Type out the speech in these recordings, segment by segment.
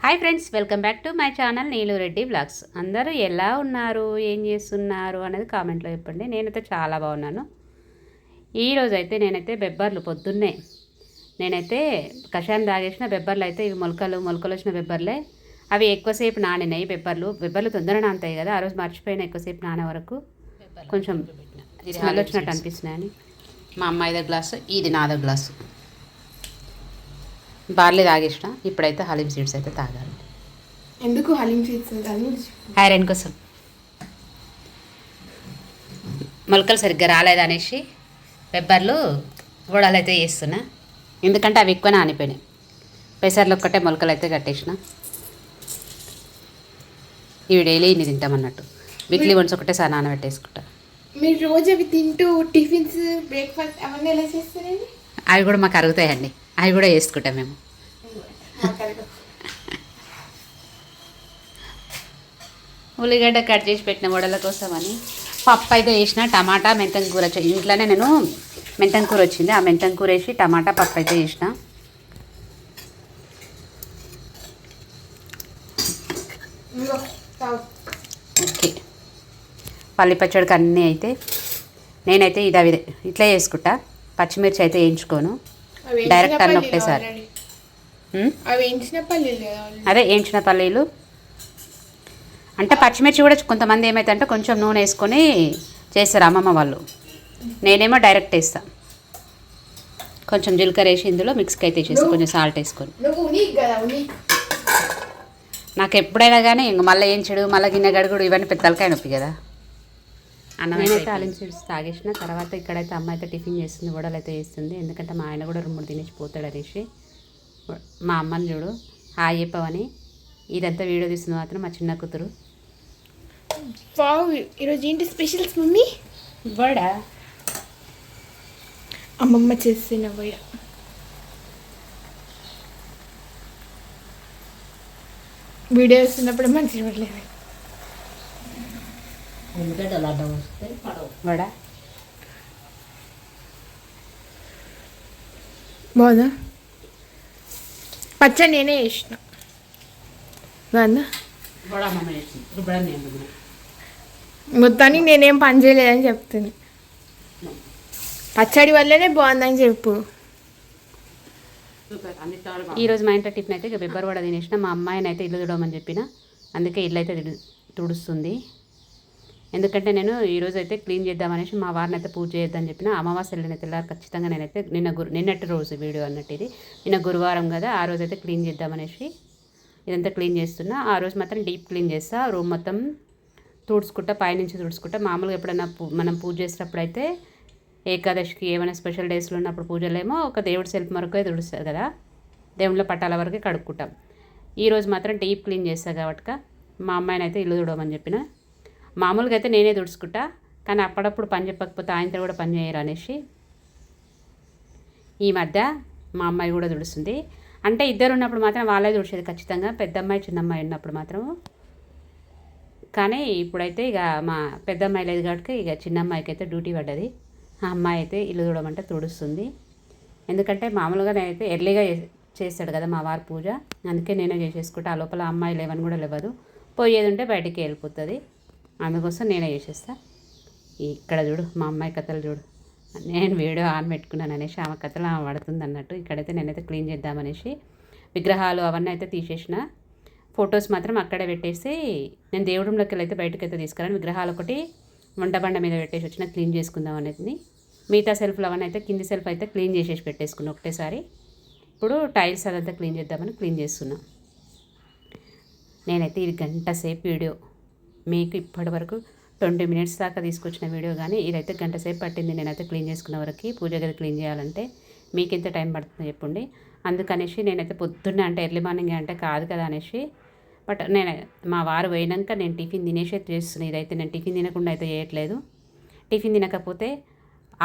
Hi friends, welcome back to my channel Neelu Reddy vlogs. అందరూ ఎలా ఉన్నారు, ఏం చేస్తున్నారు అనేది కామెంట్లో చెప్పండి. నేనైతే చాలా బాగున్నాను. ఈరోజు అయితే నేనైతే బెబ్బర్లు పొద్దున్నే నేనైతే కషాయం తాగేసిన బెబ్బర్లు అయితే ఇవి మొలకలు వచ్చిన బెబ్బర్లే. అవి ఎక్కువసేపు నానినాయి. బెబ్బర్లు తొందరగా నానుతాయి కదా. ఆ రోజు మర్చిపోయిన ఎక్కువసేపు నానే వరకు కొంచెం స్మెల్ వచ్చినట్టు అనిపిస్తున్నాయని. మా అమ్మాయిదో గ్లాసు, ఇది నాదో గ్లాసు బార్లీ తాగేసిన. ఇప్పుడైతే హలీం సీడ్స్ అయితే తాగాలి. ఎందుకు హలీం సీడ్స్? ఐరన్ కోసం. మొలకలు సరిగ్గా రాలేదనేసి బెబ్బర్లు గోడలు అయితే వేస్తున్నా. ఎందుకంటే అవి ఎక్కువ నానిపోయినాయి. పెసర్లు ఒక్కటే మొలకలు అయితే కట్టేసిన. ఇవి డైలీ ఇన్ని తింటామన్నట్టు. వీక్లీ వన్స్ ఒకటేసారి నానబెట్టేసుకుంటా. మీరు రోజు అవి తింటూ టిఫిన్స్, బ్రేక్ఫాస్ట్ అవన్నీ ఎలా చేస్తారండి? అవి కూడా మాకు అరుగుతాయండి. అవి కూడా వేసుకుంటాం మేము. ఉల్లిగడ్డ కట్ చేసి పెట్టిన వడల కోసమని పప్పు అయితే వేసిన. టమాటా మెంతం కూర ఇంట్లోనే నేను మెంతం కూర వచ్చింది. ఆ మెంతం కూర వేసి టమాటా పప్పు అయితే వేసిన. ఓకే, పల్లి పచ్చడికి అన్నీ అయితే నేనైతే ఇది ఇట్లా చేసుకుంటా. పచ్చిమిర్చి అయితే వేయించుకోను, డైరెక్ట్ అన్న ఒకటేసారి. అదే వేయించిన పల్లీలు అంటే పచ్చిమిర్చి కూడా కొంతమంది ఏమైతే కొంచెం నూనె వేసుకొని చేస్తారు అమ్మమ్మ వాళ్ళు. నేనేమో డైరెక్ట్ వేస్తా. కొంచెం జీలకర్ర వేసి ఇందులో మిక్స్కి అయితే చేస్తాను, కొంచెం సాల్ట్ వేసుకొని. నాకు ఎప్పుడైనా కానీ ఇంక మళ్ళీ ఏం చెడు మళ్ళీ గిన్నె గడుగుడు ఇవన్నీ పెద్ద తలకాయ నొప్పి కదా. నేనైతే హలీం సీడ్స్ తాగేసిన. తర్వాత ఇక్కడైతే అమ్మ అయితే టిఫిన్ చేస్తుంది, వడలు అయితే వేస్తుంది. ఎందుకంటే మా ఆయన కూడా 2-3 తినేసి పోతాడు అనేసి. మా అమ్మని చూడు హాయ్ చెప్పవని. ఇదంతా వీడియో తీస్తుంది మాత్రం మా చిన్న కూతురు. ఈరోజు ఏంటి స్పెషల్స్ మమ్మీ? వడ అమ్మమ్మ చేసిన వడ. వీడియో వేస్తున్నప్పుడు మంచిగా పడలేదు. వడ బాగుందా? పచ్చడి నేనే వేసిన. బాగుందా? మొత్తానికి నేనేం పని చేయలేదని చెప్తుంది. పచ్చడి వల్లనే బాగుందని చెప్పు. ఈరోజు మా ఇంట్లో టిఫిన్ అయితే ఇక బెబ్బర్ వడ తినేసిన. మా అమ్మాయిని అయితే ఇల్లు తుడవమని చెప్పిన, అందుకే ఇల్లు అయితే తుడుస్తుంది. ఎందుకంటే నేను ఈరోజు అయితే క్లీన్ చేద్దామనేసి మా వారిని అయితే పూజ చేద్దామని చెప్పిన. అమావాస్య వెళ్ళిన తెల్లారు ఖచ్చితంగా నేనైతే నిన్నటి రోజు వీడియో అన్నట్టు ఇది. నిన్న గురువారం కదా, ఆ రోజు అయితే క్లీన్ చేద్దామనేసి ఇదంతా క్లీన్ చేస్తున్నా. ఆ రోజు మాత్రం డీప్ క్లీన్ చేస్తా. రూమ్ మొత్తం తుడుచుకుంటా, పైనుంచి తుడుచుకుంటా. మామూలుగా ఎప్పుడైనా మనం పూజ చేసేటప్పుడు అయితే ఏకాదశికి ఏమైనా స్పెషల్ డేస్లో ఉన్నప్పుడు పూజలేమో ఒక దేవుడి సెల్ఫ్ వరకే తుడుస్తారు కదా, దేవుళ్ళ పట్టాల వరకే కడుక్కుంటాం. ఈరోజు మాత్రం డీప్ క్లీన్ చేస్తా కాబట్టి మా అమ్మాయిని అయితే ఇల్లు తుడవమని చెప్పిన. మామూలుగా అయితే నేనే తుడుచుకుంటా, కానీ అప్పుడప్పుడు పని చెప్పకపోతే ఆయనతో కూడా పని చేయరు అనేసి ఈ మధ్య మా అమ్మాయి కూడా తుడుస్తుంది. అంటే ఇద్దరు ఉన్నప్పుడు మాత్రం వాళ్ళే తుడిచేది ఖచ్చితంగా, పెద్ద అమ్మాయి చిన్న అమ్మాయి ఉన్నప్పుడు మాత్రం. కానీ ఇప్పుడైతే ఇక మా పెద్ద అమ్మాయి లేదు కాబట్టి ఇక చిన్న అమ్మాయికి అయితే డ్యూటీ పడ్డది. ఆ అమ్మాయి అయితే ఇల్లు తుడమంటే తుడుస్తుంది. ఎందుకంటే మామూలుగా నేనైతే ఎర్లీగా చేస్తాడు కదా మా వారి పూజ, అందుకే నేనే చేసేసుకుంటా. ఆ లోపల అమ్మాయి లేవని కూడా లేవదు, పోయేది ఉంటే బయటికి వెళ్ళిపోతుంది. అందుకోసం నేనే చేసేస్తా. ఇక్కడ చూడు మా అమ్మాయి కథలు చూడు. నేను వీడియో ఆన్ పెట్టుకున్నాను అనేసి ఆమె కథలు ఆమె పడుతుంది అన్నట్టు. ఇక్కడైతే నేనైతే క్లీన్ చేద్దామనేసి విగ్రహాలు అవన్నీ అయితే తీసేసిన. ఫొటోస్ మాత్రం అక్కడే పెట్టేసి నేను దేవుడంలోకి అయితే బయటకు అయితే తీసుకురాను. విగ్రహాలు ఒకటి వంటబండ మీద పెట్టేసి వచ్చిన క్లీన్ చేసుకుందాం అనేది. మిగతా సెల్ఫ్లు అవన్నీ అయితే కింది సెల్ఫ్ అయితే క్లీన్ చేసేసి పెట్టేసుకున్నాను ఒకటేసారి. ఇప్పుడు టైల్స్ అదంతా క్లీన్ చేద్దామని క్లీన్ చేస్తున్నా. నేనైతే ఇది గంట సేపు వీడియో మీకు ఇప్పటి వరకు 20 మినిట్స్ దాకా తీసుకొచ్చిన వీడియో, కానీ ఇదైతే గంట సేపు పట్టింది నేనైతే క్లీన్ చేసుకున్న వరకు. పూజ గది క్లీన్ చేయాలంటే మీకు ఎంత టైం పడుతుందో చెప్పండి. అందుకనేసి నేనైతే పొద్దున్నే అంటే ఎర్లీ మార్నింగ్ అంటే కాదు కదా అనేసి, బట్ నేను మా వారు పోయినాక నేను టిఫిన్ తినేసే చేస్తున్నాను. ఇదైతే నేను టిఫిన్ తినకుండా అయితే చేయట్లేదు. టిఫిన్ తినకపోతే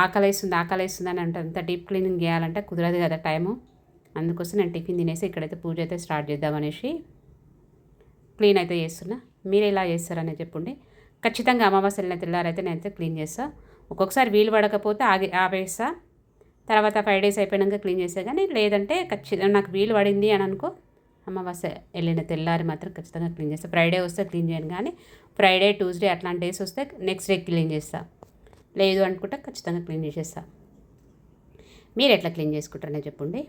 ఆకలేస్తుంది అని అంటే అంత డీప్ క్లీనింగ్ చేయాలంటే కుదరదు కదా టైము. అందుకోసం నేను టిఫిన్ తినేసి ఇక్కడైతే పూజ అయితే స్టార్ట్ చేద్దామనేసి క్లీన్ అయితే చేస్తున్నా. మీరు ఎలా చేస్తారనే చెప్పండి. ఖచ్చితంగా అమావాస్య వెళ్ళిన తెల్లారైతే నేనైతే క్లీన్ చేస్తాను. ఒక్కొక్కసారి వీలు పడకపోతే ఆపేస్తా. తర్వాత 5 days అయిపోయినాక క్లీన్ చేస్తా. కానీ లేదంటే ఖచ్చితంగా నాకు వీలు పడింది అని అనుకో అమావాస్య వెళ్ళిన తెల్లారి మాత్రం ఖచ్చితంగా క్లీన్ చేస్తాను. ఫ్రైడే వస్తే క్లీన్ చేయను, కానీ ఫ్రైడే, ట్యూస్డే అట్లాంటి డేస్ వస్తే నెక్స్ట్ డే క్లీన్ చేస్తాను. లేదు అనుకుంటే ఖచ్చితంగా క్లీన్ చేసేస్తాను. మీరు ఎట్లా క్లీన్ చేసుకుంటారనే చెప్పండి.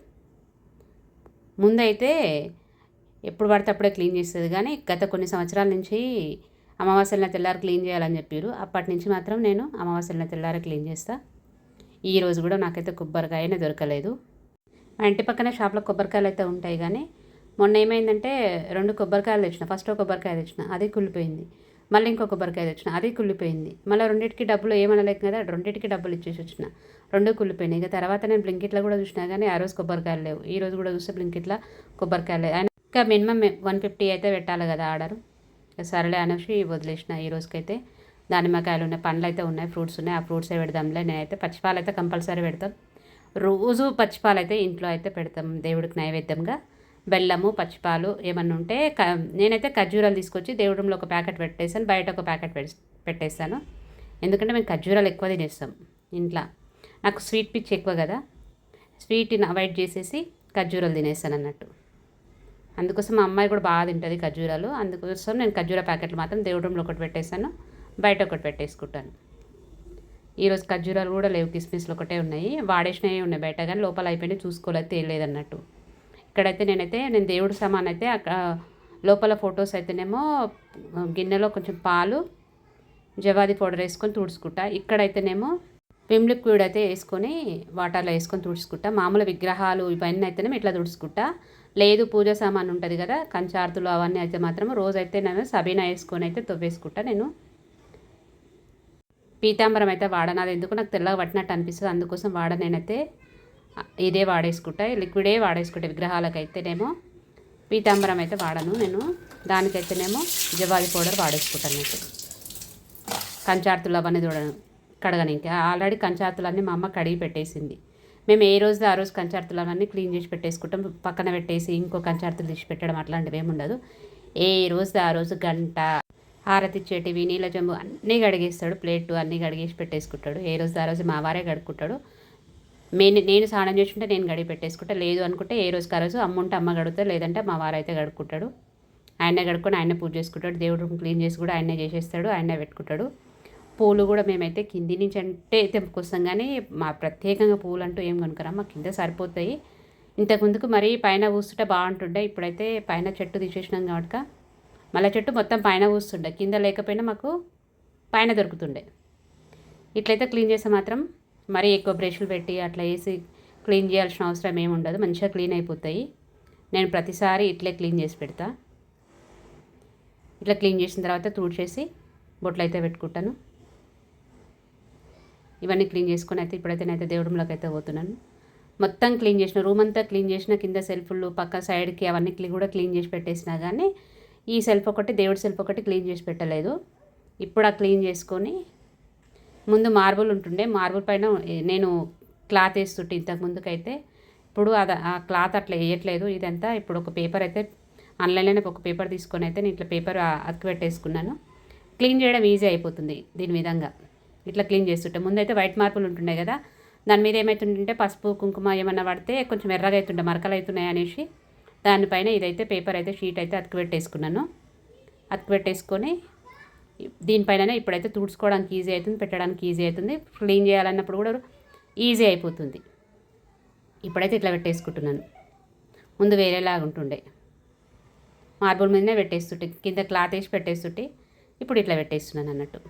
ముందైతే ఎప్పుడు పడితే అప్పుడే క్లీన్ చేస్తుంది, కానీ గత కొన్ని సంవత్సరాల నుంచి అమావాస్యల తెల్లారి క్లీన్ చేయాలని చెప్పారు. అప్పటి నుంచి మాత్రం నేను అమావాస్యల తెల్లారి క్లీన్ చేస్తాను. ఈ రోజు కూడా నాకైతే కొబ్బరికాయనే దొరకలేదు. మా ఇంటి పక్కన షాప్లో కొబ్బరికాయలు అయితే ఉంటాయి, కానీ మొన్న ఏమైందంటే 2 కొబ్బరికాయలు తెచ్చిన. ఫస్ట్ ఒక కొబ్బరికాయ తెచ్చిన, అది కుళ్ళిపోయింది. మళ్ళీ ఇంకో కొబ్బరికాయ తెచ్చిన, అది కుళ్ళిపోయింది. మళ్ళీ రెండింటికి డబ్బులు ఏమనలేక కదా, రెండింటికి డబ్బులు ఇచ్చేసి వచ్చిన, 2 కుళ్ళిపోయినాయి. ఇక తర్వాత నేను బ్లింకిట్లో కూడా చూసినా, కానీ ఆ రోజు కొబ్బరికాయలు లేవు. ఈ రోజు కూడా చూస్తే బ్లింకిట్లో కొబ్బరికాయలు లేవు. ఆయన ఇంకా మినిమం 150 అయితే పెట్టాలి కదా ఆర్డరు. సరేలే అనేసి వదిలేసిన. ఈ రోజుకైతే దానిమ్మకాయలు ఉన్నాయి, పండ్లు అయితే ఉన్నాయి, ఫ్రూట్స్ ఉన్నాయి. ఆ ఫ్రూట్సే పెడదాంలే. నేనైతే పచ్చిపాలు అయితే కంపల్సరీ పెడతాం. రోజు పచ్చిపాలు అయితే ఇంట్లో అయితే పెడతాం దేవుడికి నైవేద్యంగా. బెల్లము, పచ్చిపాలు ఏమన్నా ఉంటే నేనైతే ఖర్జూరాలు తీసుకొచ్చి దేవుడి రూమ్లో ఒక ప్యాకెట్ పెట్టేసాను, బయట ఒక ప్యాకెట్ పెట్టేస్తాను. ఎందుకంటే మేము ఖర్జూరాలు ఎక్కువ తినేస్తాం ఇంట్లో. నాకు స్వీట్ పిచ్ ఎక్కువ కదా, స్వీట్ని అవాయిడ్ చేసేసి ఖర్జూరాలు తినేస్తాను అన్నట్టు. అందుకోసం మా అమ్మాయి కూడా బాగా తింటుంది ఖర్జూరాలు. అందుకోసం నేను ఖర్జూర ప్యాకెట్లు మాత్రం దేవుడి రూమ్లో ఒకటి పెట్టేస్తాను, బయట ఒకటి పెట్టేసుకుంటాను. ఈరోజు ఖర్జూరాలు కూడా లేవు, కిస్మిస్లు ఒకటే ఉన్నాయి. వాడేసినవి ఉన్నాయి బయట, కానీ లోపల అయిపోయినాయి, చూసుకోలేదు, తేలేదు అన్నట్టు. ఇక్కడైతే నేను దేవుడి సామాన్ అయితే అక్కడ లోపల ఫొటోస్ అయితేనేమో గిన్నెలో కొంచెం పాలు, జవాది పౌడర్ వేసుకొని తుడుచుకుంటా. ఇక్కడైతేనేమో విమ్ లిక్విడ్ అయితే వేసుకొని వాటర్లో వేసుకొని తుడుచుకుంటా. మామూలు విగ్రహాలు ఇవన్నీ అయితేనేమో ఇట్లా తుడుచుకుంటా. లేదు పూజ సామాన్ ఉంటుంది కదా, కంచార్తులు అవన్నీ అయితే మాత్రం రోజైతే నేను సబీనా వేసుకొని అయితే తవ్వేసుకుంటా. నేను పీతాంబరం అయితే వాడను, అది ఎందుకు నాకు తెల్లగా పట్టినట్టు అనిపిస్తుంది, అందుకోసం నేనైతే ఇదే వాడేసుకుంటా, లిక్విడే వాడేసుకుంటా. విగ్రహాలకైతేనేమో పీతాంబరం అయితే వాడను నేను, దానికైతేనేమో జవాది పౌడర్ వాడేసుకుంటాను. అయితే కంచార్తులు అవన్నీ కడగనికి ఆల్రెడీ కంచార్తులన్నీ మా అమ్మ కడిగి పెట్టేసింది. మేము ఏ రోజు ఆ రోజు కంచార్తులు అవన్నీ క్లీన్ చేసి పెట్టేసుకుంటాం. పక్కన పెట్టేసి ఇంకో కంచార్తులు తీసి పెట్టడం అట్లాంటివి ఏమి ఉండదు. ఏ రోజు ఆ రోజు గంట, హారతి ఇచ్చేటివి, నీళ్ళ చెంబు అన్నీ కడిగేస్తాడు, ప్లేటు అన్నీ కడిగేసి పెట్టేసుకుంటాడు. ఏ రోజు ఆ రోజు మా వారే కడుక్కుంటాడు. నేను స్నానం చేసుకుంటే నేను గడిగి పెట్టేసుకుంటా. లేదు అనుకుంటే ఏ రోజుకి ఆ రోజు అమ్మ ఉంటే అమ్మ గడుగుతాడు, లేదంటే మా వారైతే గడుక్కుంటాడు. ఆయనే గడుక్కొని ఆయనే పూజ చేసుకుంటాడు. దేవుడు రూమ్ క్లీన్ చేసి కూడా ఆయనే చేసేస్తాడు, ఆయనే పెట్టుకుంటాడు. పూలు కూడా మేమైతే కింది నుంచి అంటే తెంపుకొస్తాం, కానీ మా ప్రత్యేకంగా పూలు అంటూ ఏం కొనుక్కరా, మా కింద సరిపోతాయి. ఇంతకుముందుకు మరీ పైన పూస్తుంటే బాగుంటుండే, ఇప్పుడైతే పైన చెట్టు తీసేసినాం కాబట్టి మళ్ళీ చెట్టు మొత్తం పైన పూస్తుండే, కింద లేకపోయినా మాకు పైన దొరుకుతుండే. ఇట్లయితే క్లీన్ చేస్తే మాత్రం మరీ ఎక్కువ బ్రష్లు పెట్టి అట్లా వేసి క్లీన్ చేయాల్సిన అవసరం ఏమి ఉండదు, మంచిగా క్లీన్ అయిపోతాయి. నేను ప్రతిసారి ఇట్లే క్లీన్ చేసి పెడతా. ఇట్లా క్లీన్ చేసిన తర్వాత తుడిచేసి బొట్లు అయితే పెట్టుకుంటాను. ఇవన్నీ క్లీన్ చేసుకొని అయితే ఇప్పుడైతే నేనైతే దేవుడి రూమ్లోకి అయితే పోతున్నాను. మొత్తం క్లీన్ చేసిన, రూమ్ అంతా క్లీన్ చేసిన, కింద సెల్ఫ్లు పక్క సైడ్కి అవన్నీ కూడా క్లీన్ చేసి పెట్టేసినా, కానీ ఈ సెల్ఫ్ ఒకటి, దేవుడి సెల్ఫ్ ఒకటి క్లీన్ చేసి పెట్టలేదు. ఇప్పుడు ఆ క్లీన్ చేసుకొని ముందు మార్బుల్ ఉంటుండే, మార్బుల్ పైన నేను క్లాత్ వేస్తుంటే ఇంతకు ముందుకైతే. ఇప్పుడు ఆ క్లాత్ అట్లా వేయట్లేదు. ఇదంతా ఇప్పుడు ఒక పేపర్ అయితే ఆన్లైన్లోనే ఒక పేపర్ తీసుకొని అయితే నేను ఇట్లా పేపర్ అతికి పెట్టేసుకున్నాను. క్లీన్ చేయడం ఈజీ అయిపోతుంది దీని విధంగా ఇట్లా క్లీన్ చేస్తుంటే. ముందైతే వైట్ మార్బుల్ ఉంటుండే కదా, దాని మీద ఏమవుతుంటే పసుపు కుంకుమ ఏమన్నా పడితే కొంచెం ఎర్రగా అవుతుండే, మరకలు అవుతున్నాయి అనేసి దానిపైన ఇదైతే పేపర్ అయితే షీట్ అయితే అతికి పెట్టేసుకున్నాను. అతికి పెట్టేసుకొని దీనిపైననే ఇప్పుడైతే తుడుచుకోవడానికి ఈజీ అవుతుంది, పెట్టడానికి ఈజీ అవుతుంది, క్లీన్ చేయాలన్నప్పుడు కూడా ఈజీ అయిపోతుంది. ఇప్పుడైతే ఇట్లా పెట్టేసుకుంటున్నాను. ముందు వేరేలాగా ఉంటుండే, మార్బుల్ మీదనే పెట్టేస్తుంటే, కింద క్లాత్ వేసి పెట్టేస్తుంటే, ఇప్పుడు ఇట్లా పెట్టేస్తున్నాను అన్నట్టు.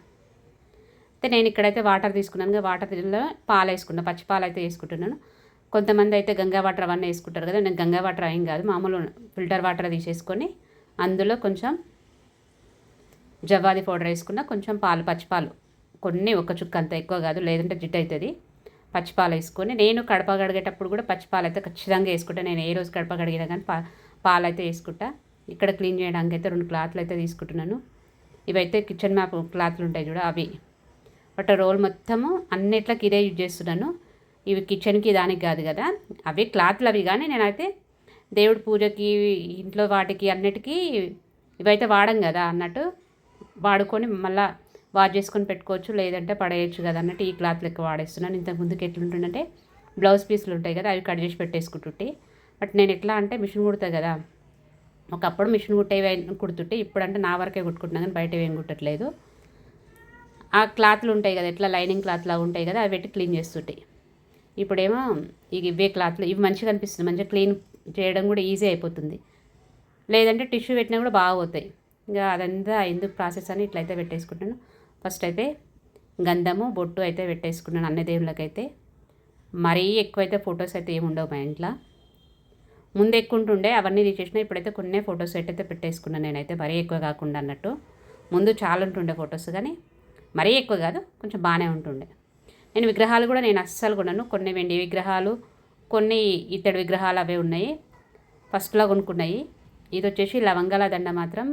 అయితే నేను ఇక్కడైతే వాటర్ తీసుకున్నాను, వాటర్లో పాలు వేసుకున్నాను, పచ్చి పాలు అయితే వేసుకుంటున్నాను. కొంతమంది అయితే గంగా వాటర్ అవన్నీ వేసుకుంటారు కదా, నేను గంగా వాటర్ ఏం కాదు, మామూలు ఫిల్టర్ వాటర్ తీసేసుకొని అందులో కొంచెం జవాది పౌడర్ వేసుకున్న, కొంచెం పాలు, పచ్చిపాలు కొన్ని, ఒక చుక్క అంత ఎక్కువ కాదు, లేదంటే జిడ్డు అవుతుంది. పచ్చిపాలు వేసుకొని నేను కడప కడిగేటప్పుడు కూడా పచ్చిపాలు అయితే ఖచ్చితంగా వేసుకుంటా. నేను ఏ రోజు కడప కడిగినా కానీ పాలు అయితే వేసుకుంటా. ఇక్కడ క్లీన్ చేయడానికి అయితే 2 క్లాత్లు అయితే తీసుకుంటున్నాను. ఇవైతే కిచెన్ మ్యాప్ క్లాత్లు ఉంటాయి చూడ, అవి బట్ రోల్ మొత్తము అన్నిట్లకి ఇదే యూజ్ చేస్తున్నాను. ఇవి కిచెన్కి దానికి కాదు కదా, అవి క్లాత్లు అవి, కానీ నేనైతే దేవుడి పూజకి ఇంట్లో వాటికి అన్నిటికీ ఇవైతే వాడం కదా అన్నట్టు వాడుకొని మళ్ళీ వాష్ చేసుకొని పెట్టుకోవచ్చు, లేదంటే పడేయచ్చు కదా అన్నట్టు ఈ క్లాత్ లెక్క వాడేస్తున్నాను. ఇంతకు ముందుకు ఎట్లుంటుందంటే బ్లౌజ్ పీస్లు ఉంటాయి కదా, అవి కట్ చేసి పెట్టేసుకుంటుంటే, బట్ నేను ఎట్లా అంటే మిషన్ కుడతా కదా, ఒకప్పుడు మిషన్ కుట్టేవి కుడుతుంటే ఇప్పుడంటే నా వరకే కుట్టుకుంటున్నాను కానీ బయట ఏం కుట్టట్లేదు. ఆ క్లాత్లు ఉంటాయి కదా, ఎట్లా లైనింగ్ క్లాత్ లాగా ఉంటాయి కదా, అవి పెట్టి క్లీన్ చేస్తుంటాయి. ఇప్పుడేమో ఇవే క్లాత్లు, ఇవి మంచిగా అనిపిస్తుంది, మంచిగా క్లీన్ చేయడం కూడా ఈజీ అయిపోతుంది. లేదంటే టిష్యూ పెట్టినా కూడా బాగా పోతాయి. ఇంకా అదంతా ఎందుకు ప్రాసెస్ అని ఇట్లయితే పెట్టేసుకుంటాను. ఫస్ట్ అయితే గంధము బొట్టు అయితే పెట్టేసుకున్నాను అన్ని దేవుళ్ళకైతే. మరీ ఎక్కువైతే ఫొటోస్ అయితే ఏమి ఉండవు మా ఇంట్లో. ముందు ఎక్కువ ఉంటుండే, అవన్నీ తీసేసిన. ఇప్పుడైతే కొన్ని ఫొటోస్ అయితే పెట్టేసుకున్నాను నేనైతే, మరీ ఎక్కువ కాకుండా అన్నట్టు. ముందు చాలా ఉంటుండే ఫొటోస్, కానీ మరీ ఎక్కువ కాదు, కొంచెం బాగానే ఉంటుండే. నేను విగ్రహాలు కూడా నేను అస్సలు కొన్నాను. కొన్ని వెండి విగ్రహాలు, కొన్ని ఇత్తడి విగ్రహాలు అవే ఉన్నాయి, ఫస్ట్లో కొనుక్కున్నాయి. ఇది వచ్చేసి లవంగాల దండ మాత్రం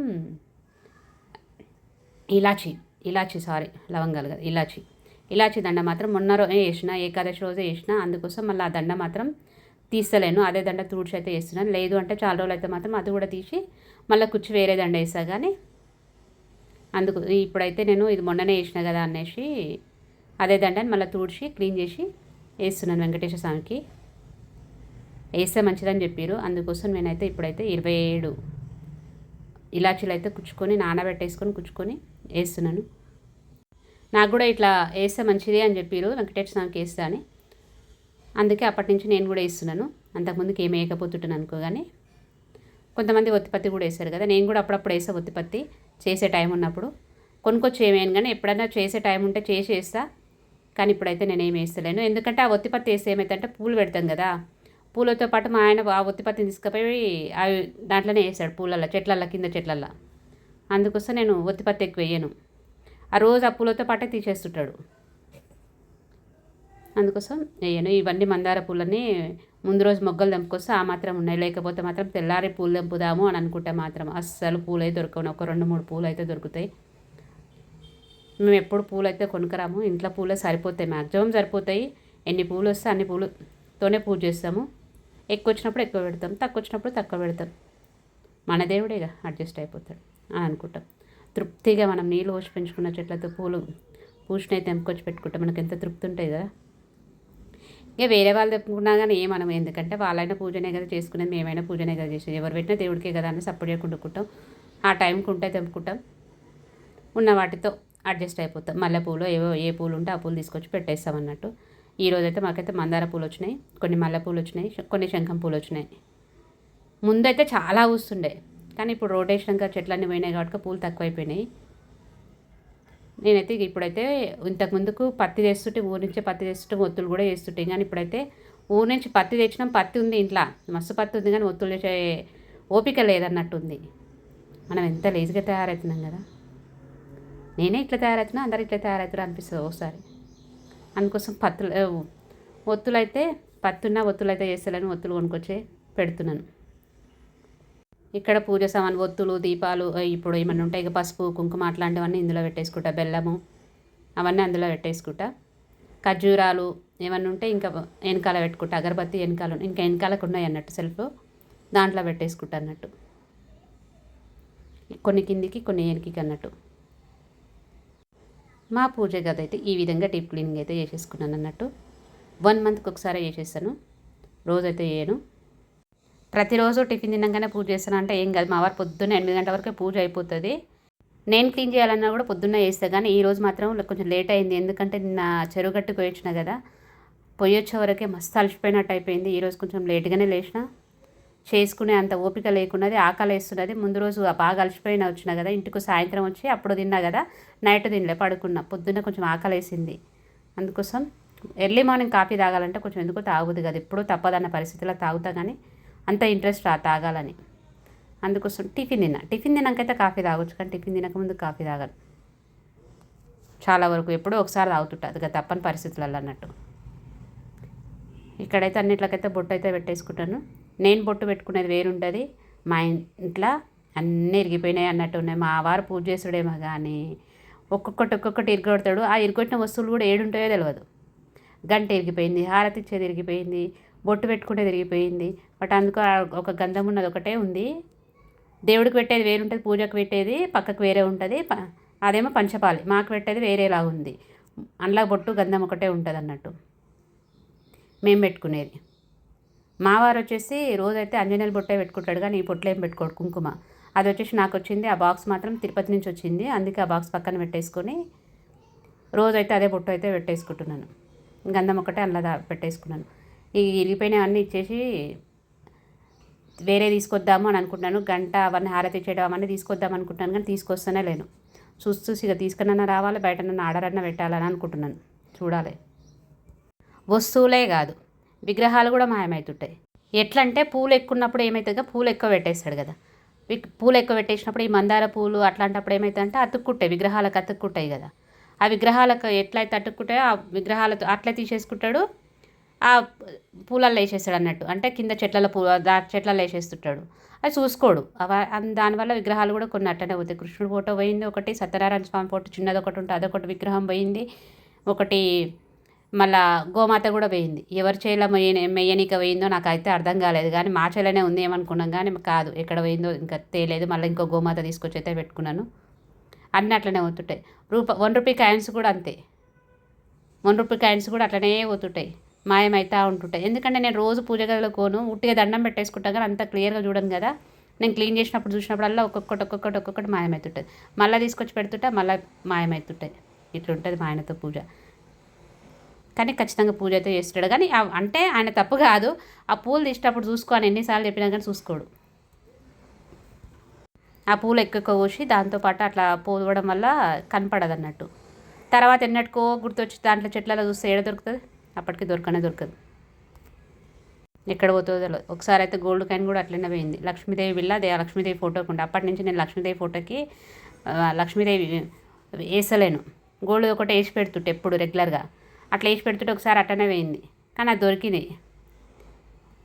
ఇలాచి సారీ లవంగాలు కదా, ఇలాచి దండ మాత్రం మొన్న వేసిన, ఏకాదశి రోజే వేసిన. అందుకోసం మళ్ళీ ఆ దండ మాత్రం తీస్తలేను, అదే దండ తుడిచి అయితే వేస్తున్నాను. లేదు అంటే చాలా రోజులు అయితే మాత్రం అది కూడా తీసి మళ్ళీ కుచ్చి వేరే దండ వేస్తా. కానీ అందుకు ఇప్పుడైతే నేను ఇది మొన్ననే వేసిన కదా అనేసి అదే దండని మళ్ళీ తుడిచి క్లీన్ చేసి వేస్తున్నాను వెంకటేశ్వర స్వామికి. వేస్తే మంచిదని చెప్పారు, అందుకోసం నేనైతే ఇప్పుడైతే 27 ఇలాచీలు అయితే కుచ్చుకొని వేస్తున్నాను. నాకు కూడా ఇట్లా వేస్తే మంచిది అని చెప్పారు, వెంకటేశ్వర స్వామికి వేస్తా అని. అందుకే అప్పటి నుంచి నేను కూడా వేస్తున్నాను. అంతకుముందుకి ఏమి వేయకపోతుంటాను అనుకో. కానీ కొంతమంది ఒత్తిపత్తి కూడా వేస్తారు కదా, నేను కూడా అప్పుడప్పుడు వేస్తా ఒత్తిపత్తి చేసే టైం ఉన్నప్పుడు. కొనుక్కొచ్చి ఏమేను కానీ ఎప్పుడైనా చేసే టైం ఉంటే వేస్తా. కానీ ఇప్పుడైతే నేను ఏమి వేస్తలేను, ఎందుకంటే ఆ ఒత్తిపత్తి వేస్తే ఏమవుతుందంటే పూలు పెడతాం కదా, పూలతో పాటు మా ఆయన ఆ ఒత్తిపత్తిని తీసుకుపోయి అవి దాంట్లోనే వేస్తాడు, పూలల్లో చెట్లల్లో, కింద చెట్లల్లో. అందుకోసం నేను ఒత్తిపత్తి ఎక్కువ వేయను, ఆ రోజు ఆ పూలతో పాటే తీసేస్తుంటాడు, అందుకోసం వేయను. ఇవన్నీ మందార పూలని ముందు రోజు మొగ్గలు తెంపుకొస్తే ఆ మాత్రం ఉన్నాయి, లేకపోతే మాత్రం తెల్లారి పూలు తెంపుదాము అని అనుకుంటే మాత్రం అస్సలు పూలు అయితే దొరకవు. ఒక 2-3 పూలు అయితే దొరుకుతాయి. మేము ఎప్పుడు పూలు అయితే కొనుక్కరాము, ఇంట్లో పూలే సరిపోతాయి, మ్యాక్సిమం సరిపోతాయి. ఎన్ని పూలు వస్తే అన్ని పూలతోనే పూజ చేస్తాము. ఎక్కువ వచ్చినప్పుడు ఎక్కువ పెడతాం, తక్కువ వచ్చినప్పుడు తక్కువ పెడతాం. మన దేవుడేగా అడ్జస్ట్ అయిపోతాడు అని అనుకుంటాం. తృప్తిగా మనం నీళ్ళు పోసి పెంచుకున్న చెట్లతో పూలు పూసినవి తెంపుకొచ్చి పెట్టుకుంటాం, మనకు ఎంత తృప్తి ఉంటుంది కదా. ఇక వేరే వాళ్ళు తెప్పుకున్నా కానీ మనం, ఎందుకంటే వాళ్ళైనా పూజనే కదా చేసుకునేది, మేమైనా పూజనే కదా చేసేది, ఎవరు పెట్టినా దేవుడికే కదా అని సపోర్ట్ చేయకుండా కుంటాం. ఆ టైంకి ఉంటే తెంపుకుంటాం, ఉన్న వాటితో అడ్జస్ట్ అయిపోతాం. మల్లెపూలు ఏ పూలు ఉంటే ఆ పూలు తీసుకొచ్చి పెట్టేస్తాం అన్నట్టు. ఈరోజైతే మాకైతే మందార పూలు వచ్చినాయి, కొన్ని మల్లెపూలు వచ్చినాయి, కొన్ని శంఖం పూలు వచ్చినాయి. ముందైతే చాలా పూస్తుండే, కానీ ఇప్పుడు రోడ్ వేసినాక చెట్లన్నీ పోయినాయి కాబట్టి పూలు తక్కువైపోయినాయి. నేనైతే ఇప్పుడైతే ఇంతకుముందుకు పత్తి తెస్తుంటే, ఊరి నుంచి పత్తి తెస్తుంటే ఒత్తులు కూడా వేస్తుంటే, కానీ ఇప్పుడైతే ఊరి నుంచి పత్తి తెచ్చినాం, పత్తి ఉంది ఇంట్లో, మస్తు పత్తి ఉంది, కానీ ఒత్తులు చేసే ఓపిక లేదన్నట్టుంది. మనం ఎంత లేజీగా తయారవుతున్నాం కదా. నేనే ఇట్లా తయారవుతున్నా, అందరు ఇట్లా తయారవుతారు అనిపిస్తుంది ఒకసారి. అందుకోసం ఒత్తులు అయితే ఒత్తులు అయితే చేస్తాను, ఒత్తులు కొనుక్కొచ్చే పెడుతున్నాను. ఇక్కడ పూజ సామాన్ ఒత్తులు, దీపాలు, ఇప్పుడు ఏమన్నా ఉంటాయి ఇక పసుపు కుంకుమ అట్లాంటివన్నీ ఇందులో పెట్టేసుకుంటా, బెల్లము అవన్నీ అందులో పెట్టేసుకుంటా. ఖర్జూరాలు ఏమన్నా ఉంటే ఇంకా వెనకాల పెట్టుకుంటా, అగరబత్తి వెనకాలకు ఉన్నాయి అన్నట్టు సెల్ఫ్, దాంట్లో పెట్టేసుకుంటా అన్నట్టు. కొన్ని కిందికి కొన్ని వెనక్కి అన్నట్టు. మా పూజ గది అయితే ఈ విధంగా డీప్ క్లీనింగ్ అయితే చేసేసుకున్నాను అన్నట్టు. 1 మంత్కి ఒకసారి చేసేస్తాను, రోజైతే చేయను. ప్రతిరోజు టిఫిన్ తిన్నాకనే పూజ చేస్తాను అంటే ఏం కాదు, మా వారు పొద్దున్న 8 గంటల వరకే పూజ అయిపోతుంది. నేను క్లీన్ చేయాలన్నా కూడా పొద్దున్న చేస్తాను, కానీ ఈరోజు మాత్రం కొంచెం లేట్ అయింది, ఎందుకంటే నిన్న చెరుగట్టుకు పోయొచ్చిన కదా, పోయొచ్చే వరకే మస్తు అలసిపోయినట్టు అయిపోయింది. ఈరోజు కొంచెం లేట్గానే లేచిన, చేసుకునే అంత ఓపిక లేకున్నది, ఆకలి వేస్తున్నది. ముందు రోజు బాగా అలసిపోయిన వచ్చిన కదా, ఇంటికి సాయంత్రం వచ్చి అప్పుడు తిన్నా కదా, నైట్ తినలే, పడుకున్నా. పొద్దున్న కొంచెం ఆకలి వేసింది, అందుకోసం ఎర్లీ మార్నింగ్ కాఫీ తాగాలంటే కొంచెం ఎందుకో తాగుద్ది కదా, ఎప్పుడూ తప్పదన్న పరిస్థితిలో తాగుతా, కానీ అంత ఇంట్రెస్ట్ తాగాలని. అందుకోసం టిఫిన్ తిన్నాకైతే కాఫీ తాగొచ్చు, కానీ టిఫిన్ తినకముందు కాఫీ తాగను చాలా వరకు, ఎప్పుడో ఒకసారి తాగుతుంటా, అది తప్పని పరిస్థితులలో అన్నట్టు. ఇక్కడైతే అన్నిట్లకైతే బొట్టు అయితే పెట్టేసుకుంటాను. నేను బొట్టు పెట్టుకునేది వేరుంటుంది, మా ఇంట్లో అన్నీ ఇరిగిపోయినాయి అన్నట్టు ఉన్నాయి. మా వారు పూజ చేసుడేమో కానీ ఒక్కొక్కటి ఇరిగొడతాడు. ఆ ఇరిగొట్టిన వస్తువులు కూడా ఏడుంటాయో తెలియదు. గంట ఇరిగిపోయింది, హారతి ఇచ్చేది ఇరిగిపోయింది, బొట్టు పెట్టుకుంటే ఇరిగిపోయింది. బట్ అందుకు ఒక గంధం ఉన్నది ఒకటే ఉంది. దేవుడికి పెట్టేది వేరుంటుంది, పూజకు పెట్టేది పక్కకు వేరే ఉంటుంది, అదేమో పంచపాలి, మాకు పెట్టేది వేరేలా ఉంది. అందులో బొట్టు గంధం ఒకటే ఉంటుంది అన్నట్టు మేము పెట్టుకునేది. మా వారు వచ్చేసి రోజైతే ఆంజనేయుల బొట్టే పెట్టుకుంటాడు, కానీ ఈ బొట్లు ఏం పెట్టుకోడు, కుంకుమ. అది వచ్చేసి నాకు వచ్చింది, ఆ బాక్స్ మాత్రం తిరుపతి నుంచి వచ్చింది, అందుకే ఆ బాక్స్ పక్కన పెట్టేసుకొని రోజైతే అదే బొట్టు అయితే పెట్టేసుకుంటున్నాను. గంధం ఒకటే అలా పెట్టేసుకున్నాను. ఈ ఇరిగిపోయినవన్నీ ఇచ్చేసి వేరే తీసుకొద్దాము అని అనుకుంటున్నాను. గంట అవన్నీ హారతి ఇచ్చేయడం అవన్నీ తీసుకొద్దాం అనుకుంటున్నాను, కానీ తీసుకొస్తూనే లేను. చూసి ఇక తీసుకున్నా రావాలి, బయట నన్ను ఆర్డర్ అన్న పెట్టాలని అనుకుంటున్నాను. చూడాలి. వస్తువులే కాదు, విగ్రహాలు కూడా మాయమవుతుంటాయి. ఎట్లా అంటే పూలు ఎక్కున్నప్పుడు ఏమవుతుందిగా, పూలు ఎక్కువ పెట్టేస్తాడు కదా, పూలు ఎక్కువ పెట్టేసినప్పుడు ఈ మందార పూలు అట్లాంటప్పుడు ఏమవుతుందంటే అతుక్కుంటాయి, విగ్రహాలకు అతుక్కుంటాయి కదా. ఆ విగ్రహాలకు ఎట్లయితే అతుక్కుంటాయో ఆ విగ్రహాలతో అట్లే తీసేసుకుంటాడు, ఆ పూలల్లో వేసేస్తాడు అన్నట్టు. అంటే కింద చెట్లలో వేసేస్తుంటాడు, అది చూసుకోడు. దానివల్ల విగ్రహాలు కూడా కొన్ని అట్టనే పోతాయి. కృష్ణుడు ఫోటో పోయింది ఒకటి, సత్యనారాయణ స్వామి ఫోటో చిన్నది ఒకటి ఉంటుంది, అదొకటి విగ్రహం పోయింది ఒకటి, మళ్ళా గోమాత కూడా పోయింది. ఎవరి చేలో మెయ్యనిక పోయిందో నాకైతే అర్థం కాలేదు, కానీ మా చేలోనే ఉంది ఏమనుకున్నాం, కానీ కాదు, ఎక్కడ పోయిందో ఇంకా తేలేదు. మళ్ళీ ఇంకో గోమాత తీసుకొచ్చి అయితే పెట్టుకున్నాను. అన్నీ అట్లనే పోతుంటాయి. ₹1 కాయిన్స్ కూడా అంతే, ₹1 కాయిన్స్ కూడా అట్లనే పోతుంటాయి, మాయమైతే ఉంటుంటాయి. ఎందుకంటే నేను రోజు పూజ గదిలో కోను, ఉట్టిగా దండం పెట్టేసుకుంటాను, కానీ అంత క్లియర్గా చూడను కదా. నేను క్లీన్ చూసినప్పుడల్లా ఒక్కొక్కటి మాయమవుతుంటుంది. మళ్ళీ తీసుకొచ్చి పెడుతుంటే మళ్ళీ మాయమవుతుంటాయి. ఇట్లుంటుంది మా ఆయనతో పూజ. కానీ ఖచ్చితంగా పూజ అయితే చేస్తాడు, కానీ అంటే ఆయన తప్పు కాదు, ఆ పూలు తీసేటప్పుడు చూసుకో అని ఎన్నిసార్లు చెప్పినా కానీ చూసుకోడు. ఆ పూలు ఎక్కువ కోసి దాంతోపాటు అట్లా పోవడం వల్ల కనపడదు అన్నట్టు. తర్వాత ఎన్నట్టుకో గుర్తొచ్చి దాంట్లో చెట్లలో చూస్తే ఏడ దొరుకుతుంది, అప్పటికి దొరకదు. ఎక్కడ పోతుందో తెలియదు. ఒకసారి అయితే గోల్డ్ కాయిన్ కూడా అట్లనే పోయింది. లక్ష్మీదేవి బిల్ల, లక్ష్మీదేవి ఫోటోకి ఉండే, అప్పటి నుంచి నేను లక్ష్మీదేవి ఫోటోకి లక్ష్మీదేవి వేసలేను. గోల్డ్ ఒకటి వేసి పెడుతుంటే ఎప్పుడు రెగ్యులర్గా అట్లా వేసి పెడుతుంటే ఒకసారి అట్టనే పోయింది, కానీ అది దొరికింది.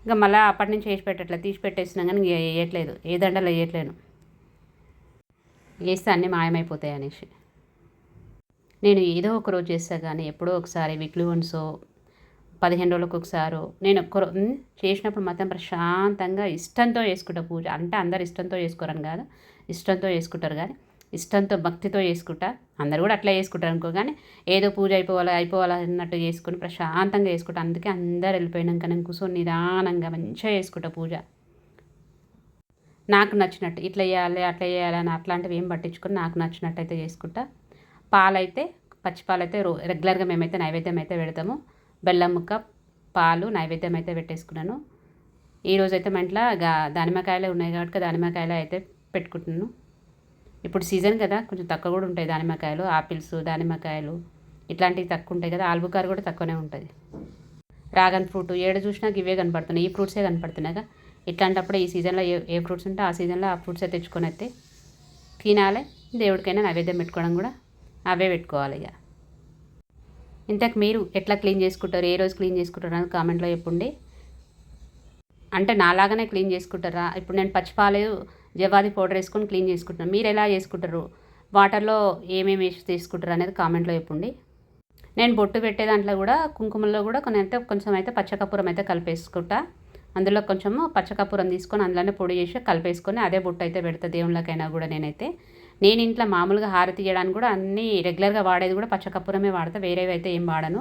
ఇంకా మళ్ళీ అప్పటి నుంచి వేసి పెట్టట్లేదు, తీసి పెట్టేసినాం, కానీ వేయట్లేదు, ఏ దండలు వేయట్లేను. వేస్తే అన్నీ మాయమైపోతాయి అనేసి నేను ఏదో ఒక రోజు చేస్తా, కానీ ఎప్పుడో ఒకసారి వీక్లీ వన్సో 15 రోజులకు ఒకసారో నేను చేసినప్పుడు మాత్రం ప్రశాంతంగా ఇష్టంతో చేసుకుంటా పూజ. అంటే అందరు ఇష్టంతో చేసుకోరని కాదు, ఇష్టంతో చేసుకుంటారు, కానీ ఇష్టంతో భక్తితో చేసుకుంటా. అందరు కూడా అట్లా చేసుకుంటారు అనుకో, కానీ ఏదో పూజ అయిపోవాలి అన్నట్టు చేసుకుని ప్రశాంతంగా చేసుకుంటా. అందుకే అందరు వెళ్ళిపోయినాక నేను కూర్చొని నిదానంగా మంచిగా చేసుకుంటా పూజ. నాకు నచ్చినట్టు ఇట్లా చేయాలి అట్లా చేయాలి అని అట్లాంటివి ఏం పట్టించుకొని నాకు నచ్చినట్టు అయితే చేసుకుంటా. పాలైతే పచ్చిపాలైతే రెగ్యులర్గా మేమైతే నైవేద్యం అయితే పెడతాము. బెల్లం ముక్క, పాలు నైవేద్యం అయితే పెట్టేసుకున్నాను. ఈరోజైతే మా ఇంట్లో దానిమ్మకాయలే ఉన్నాయి కాబట్టి దానిమ్మకాయలు అయితే పెట్టుకుంటున్నాను. ఇప్పుడు సీజన్ కదా, కొంచెం తక్కువ కూడా ఉంటాయి దానిమ్మకాయలు, ఆపిల్స్, దానిమ్మకాయలు ఇట్లాంటివి తక్కువ ఉంటాయి కదా. ఆల్బుకారు కూడా తక్కువనే ఉంటుంది. డ్రాగన్ ఫ్రూట్ ఏడు చూసినా ఇవే కనపడుతున్నాయి, ఈ ఫ్రూట్సే కనపడుతున్నాయి. ఇట్లాంటప్పుడు ఈ సీజన్లో ఏ ఫ్రూట్స్ ఉంటే ఆ సీజన్లో ఆ ఫ్రూట్సే తెచ్చుకొని అయితే తినాలి. దేవుడికైనా నైవేద్యం పెట్టుకోవడం కూడా అవే పెట్టుకోవాలి. ఇక ఇంతకు మీరు ఎట్లా క్లీన్ చేసుకుంటారు, ఏ రోజు క్లీన్ చేసుకుంటారు అనేది కామెంట్లో చెప్పండి. అంటే నాలాగానే క్లీన్ చేసుకుంటారా? ఇప్పుడు నేను పచ్చిపాలు జవాది పౌడర్ వేసుకొని క్లీన్ చేసుకుంటున్నాను, మీరు ఎలా చేసుకుంటారు, వాటర్లో ఏమేమి వేసి తీసుకుంటారు అనేది కామెంట్లో చెప్పండి. నేను బొట్టు పెట్టే దాంట్లో కూడా కుంకుమలో కూడా కొంచెం అయితే పచ్చకర్పూరం అయితే కలిపేసుకుంటా. అందులో కొంచెము పచ్చకర్పూరం తీసుకొని అందులోనే పొడి చేసి కలిపేసుకొని అదే బొట్టు అయితే పెడతా దేవుళ్ళకైనా కూడా. నేను ఇంట్లో మామూలుగా హారతి చేయడానికి కూడా అన్నీ రెగ్యులర్గా వాడేది కూడా పచ్చకర్పూరమే వాడతా, వేరేవి అయితే ఏం వాడను.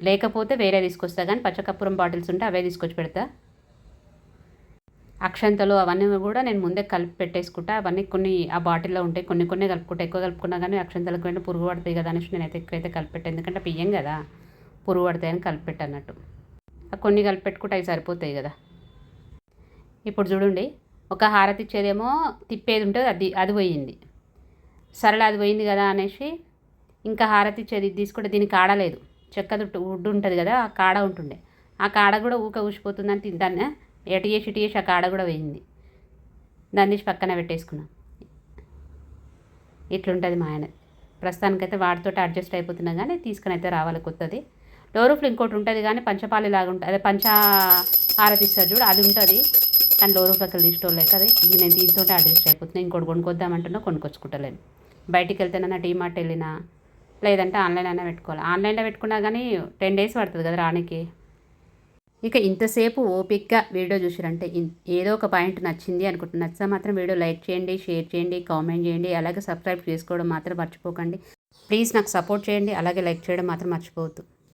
లేకపోతే వేరే తీసుకొస్తా, కానీ పచ్చకర్పూరం బాటిల్స్ ఉంటే అవే తీసుకొచ్చి పెడతా. అక్షంతలు అవన్నీ కూడా నేను ముందే కలిపి పెట్టేసుకుంటా. అవన్నీ కొన్ని ఆ బాటిల్లో ఉంటాయి, కొన్ని కలుపుకుంటా. ఎక్కువ కలుపుకున్నా కానీ అక్షంతలకు వెంటనే పురుగు పడతాయి కదా అనేసి నేనైతే ఎక్కువైతే కలిపెట్టాను. ఎందుకంటే పియ్యం కదా, పురుగు పడతాయని కలిపెట్టన్నట్టు. కొన్ని కలిపెట్టుకుంటే అవి సరిపోతాయి కదా. ఇప్పుడు చూడండి, ఒక హారతి ఇచ్చేదేమో తిప్పేది ఉంటుంది, అది పోయింది. సరళ అది పోయింది కదా అనేసి ఇంకా హారతి ఇచ్చేది తీసుకుంటే దీనికి ఆడలేదు, చెక్కది వుడ్ ఉంటుంది కదా, ఆ కాడ ఉంటుండే. ఆ కాడ కూడా ఊసిపోతుందని దాన్ని ఇటు చేసి ఆ కాడ కూడా పోయింది. దాన్ని తీసి పక్కన పెట్టేసుకున్నాం. ఇట్లుంటుంది మా ఆయన. ప్రస్తుతానికైతే వాటితో అడ్జస్ట్ అయిపోతున్నా, కానీ తీసుకుని అయితే రావాలి కొత్తది. డోరూఫ్లో ఇంకోటి ఉంటుంది కానీ పంచపాలి లాగా ఉంటుంది, అదే పంచ హారతి ఇస్తారు చూడు, అది ఉంటుంది. కానీ డోరూఫ్లోకి తీసుకోలేదు కదా, ఇది నేను దీంతో అడ్జస్ట్ అయిపోతున్నాను. ఇంకోటి కొనుక్కొద్దామంటున్నా కొనుక్కొచ్చుకుంటలేను. బయటికి వెళ్తేనన్నా డీమార్ట్ వెళ్ళినా, లేదంటే ఆన్లైన్ అయినా పెట్టుకోవాలి. ఆన్లైన్లో పెట్టుకున్నా కానీ 10 days పడుతుంది కదా రానికి. ఇక ఇంతసేపు ఓపిక్గా వీడియో చూసారంటే ఏదో ఒక పాయింట్ నచ్చింది అనుకుంటున్నా. నచ్చితే మాత్రం వీడియో లైక్ చేయండి, షేర్ చేయండి, కామెంట్ చేయండి, అలాగే సబ్స్క్రైబ్ చేసుకోవడం మాత్రం మర్చిపోకండి. ప్లీజ్ నాకు సపోర్ట్ చేయండి, అలాగే లైక్ చేయడం మాత్రం మర్చిపోవద్దు.